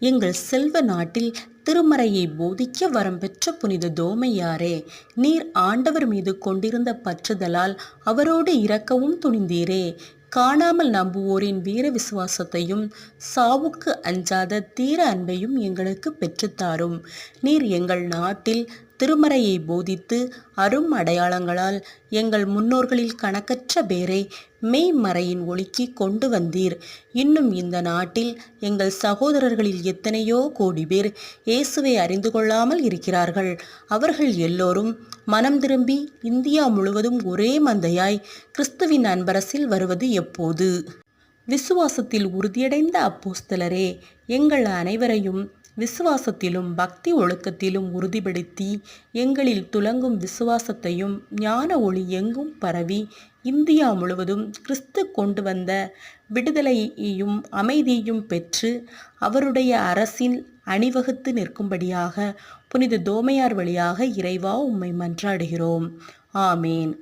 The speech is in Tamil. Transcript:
எங்கள் செல்வ நாட்டில் திருமறையை போதிக்க வரம் பெற்ற புனித தோமையாரே, நீர் ஆண்டவர் மீது கொண்டிருந்த பற்றுதலால் அவரோடு இரக்கவும் துணிந்தீரே. காணாமல் நம்புவோரின் வீர விசுவாசத்தையும் சாவுக்கு அஞ்சாத தீர அன்பையும் எங்களுக்கு பெற்றுத்தாரும். நீர் எங்கள் நாட்டில் திருமறையை போதித்து அரும் அடையாளங்களால் எங்கள் முன்னோர்களில் கணக்கற்ற பேரை மெய்மறையின் ஒளிக்கு கொண்டு வந்தீர். இன்னும் இந்த நாட்டில் எங்கள் சகோதரர்களில் எத்தனையோ கோடி பேர் இயேசுவை அறிந்து கொள்ளாமல் இருக்கிறார்கள். அவர்கள் எல்லோரும் மனம் திரும்பி இந்தியா முழுவதும் ஒரே மந்தையாய் கிறிஸ்துவின் அன்பரசில் வருவது எப்போது? விசுவாசத்தில் உறுதியடைந்த அப்போஸ்தலரே, எங்கள் அனைவரையும் விசுவாசத்திலும் பக்தி ஒழுக்கத்திலும் உறுதிப்படுத்தி எங்களில் துலங்கும் விசுவாசத்தையும் ஞான ஒளி எங்கும் பரவி இந்தியா முழுவதும் கிறிஸ்து கொண்டு வந்த விடுதலையையும் அமைதியையும் பெற்று அவருடைய அரசில் அணிவகுத்து நிற்கும்படியாக புனித தோமையார் வழியாக இறைவா உம்மை மன்றாடுகிறோம். ஆமேன்.